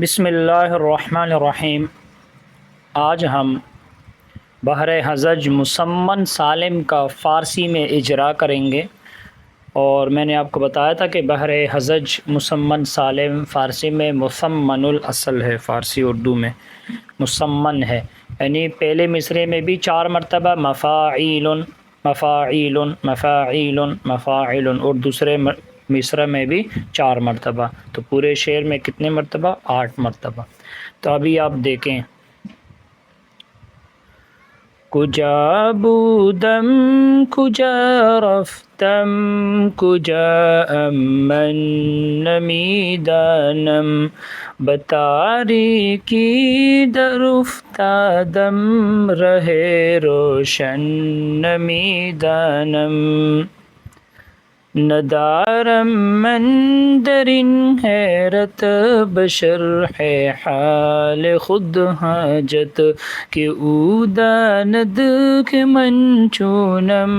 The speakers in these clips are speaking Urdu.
بسم اللہ الرحمن الرحیم۔ آج ہم بحر حزج مسمن سالم کا فارسی میں اجرا کریں گے، اور میں نے آپ کو بتایا تھا کہ بحر حزج مسمن سالم فارسی میں مسمن الاصل ہے، فارسی اردو میں مسمن ہے، یعنی پہلے مصرعے میں بھی 4 مرتبہ مفاعیل مفاعیل مفاعیل مفاعل، اور دوسرے مصرع میں بھی 4 مرتبہ، تو پورے شعر میں کتنے مرتبہ؟ 8 مرتبہ۔ تو ابھی آپ دیکھیں، کجا بودم کجا رفتم کجا من نمیدانم، بتاریکی در افتادم رہ روشن نمیدانم، ندارم من در این حیرت بشرح حال خود حاجت، کہ او داند که من چونم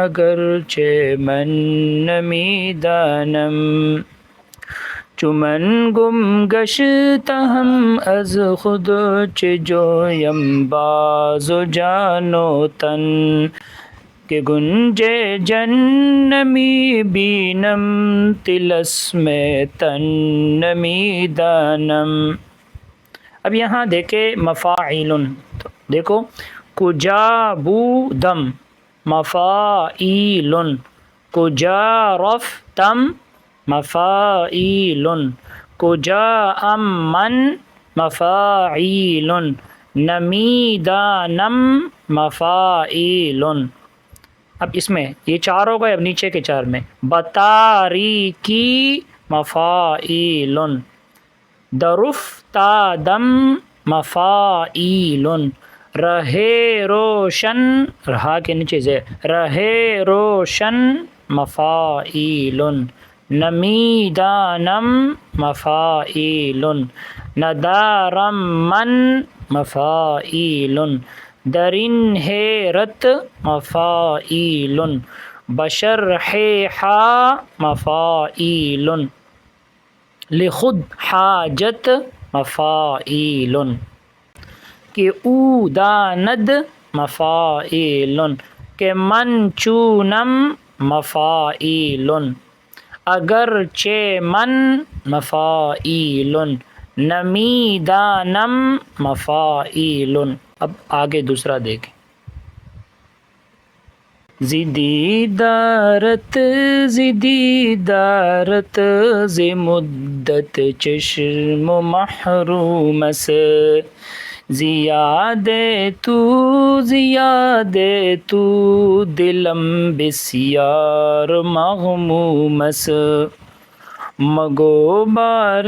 اگرچه من نمیدانم، چو من گم گشتم از خود چه جویم باز و جان و تن، کہ گنج جن نمی بینم طلسم تن نمی دانم۔ اب یہاں دیکھیں مفاعیل، تو دیکھو کجا بودم مفاعیل، کجا رفتم مفاعیل، کجا من مفاعیل، نمیدانم مفاعیل۔ اب اس میں یہ 4 ہو گئے، اب نیچے کے 4 میں بتاریکی مفاعیل، درافتادم مفاعیل، رہ روشن، رہا کے نیچے سے رہ روشن مفاعیل، نمیدانم مفاعیل، ندارم من مفاعیل، درین حیرت مفاعیل، بشرح مفاعیل، لخود حاجت مفاعیل، کہ او داند مفاعیل، کہ من چونم مفاعیل، اگرچہ من مفاعیل، نمیدانم مفاعیل۔ اب آگے دوسرا دیکھیں، زدی دارت زدی دارت ز مدت چشم محروم است، زیاد تو دلم بسیار مغموم است، مگو بار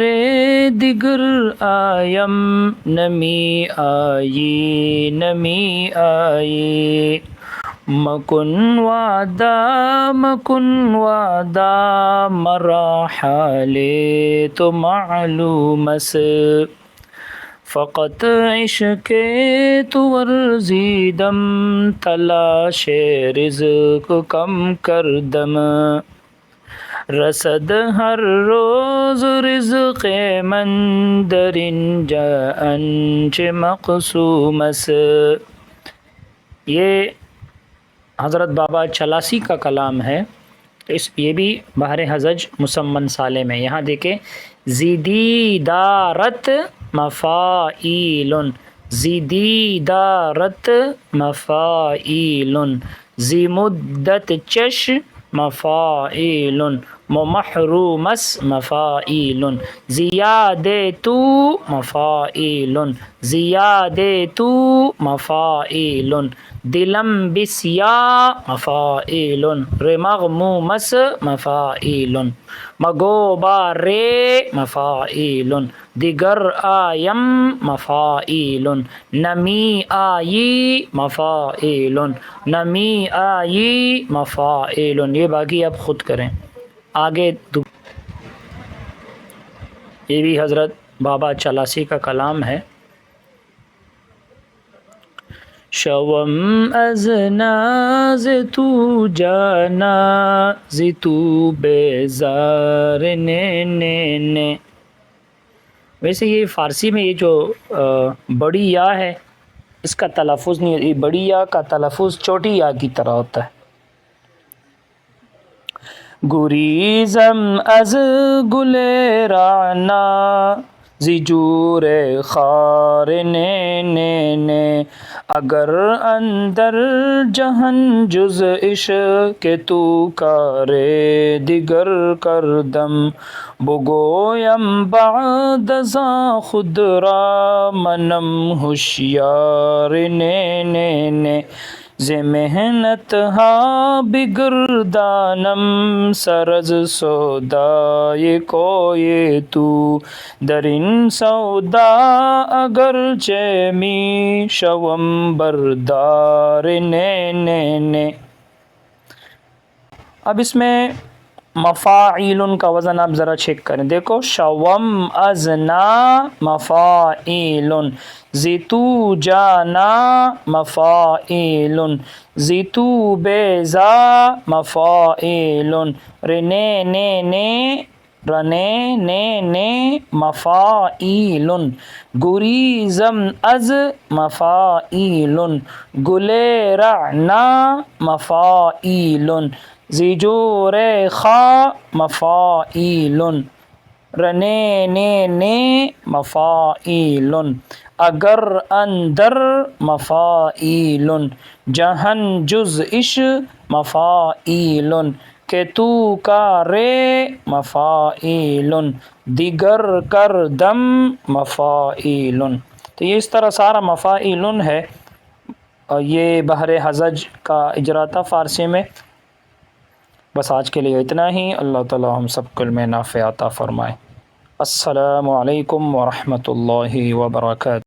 دیگر آیم نمی آیی نمی آیی، مکن وعدہ مرا حال تو معلوم است، فقط عشق تو ورزیدم تلاش رزق کم کردم، رسد ہر روز رزق من در اینجا انچ مقسوم است۔ یہ حضرت بابا چلاسی کا کلام ہے، تو یہ بھی بحر حزج مسمن سالم ہے۔ یہاں دیکھیں، زدی دارت مفاعیل، زدی دارت مفاعیل، ذی مدت چش مفاعیل، محرومس مفاعیل، زیاد تو مفاعیل، زیاد تو مفاعیل، دلم بسیا مفاعیل، رمغمومس مفاعیل، مگو بار مفاعیل، دیگر آیم مفاعیل، نمی آیی مفاعیل، نمی آیی مفاعیل۔ یہ باقی آپ خود کریں۔ آگے یہ بھی حضرت بابا چلاسی کا کلام ہے، شوم از ناز تو جانا ز تو بیزار نے ویسے یہ فارسی میں یہ جو بڑی یا ہے اس کا تلفظ نہیں، یہ بڑی یا کا تلفظ چھوٹی یا کی طرح ہوتا ہے. گریزم از گل رعنا زی جور خار نے اگر اندر جہن جز عشق تو کارے دیگر کردم بگویم بعد ازاں خود را منم ہوشیار نے ز محنت ہا بگردانم سرز سودای کوی تو در این سودا اگرچہ می شوم بردار نے. اب اس میں مفاعیل کا وزن آپ ذرا چیک کریں. دیکھو شوم ازنا مفاعیل، زیتو جانا مفاعیل، زیتو بیزا مفاعیل، رنے نے مفاعیل، گریزم از مفاعیل، گلے رعنا مفاعیل، زیجور خا مفاعیل، رنے مفاعیل، اگر اندر مفاعیل، جہن جز عش مفاعیل، کہ تو کا رے مفاعیل، دیگر کر دم مفاعیل. تو یہ اس طرح سارا مفاعیل ہے. اور یہ بحر حزج کا اجرا تھا فارسی میں. بس آج کے لیے اتنا ہی. اللہ تعالی ہم سب کو علم نافع عطا فرمائے. السلام علیکم ورحمۃ اللہ وبرکاتہ.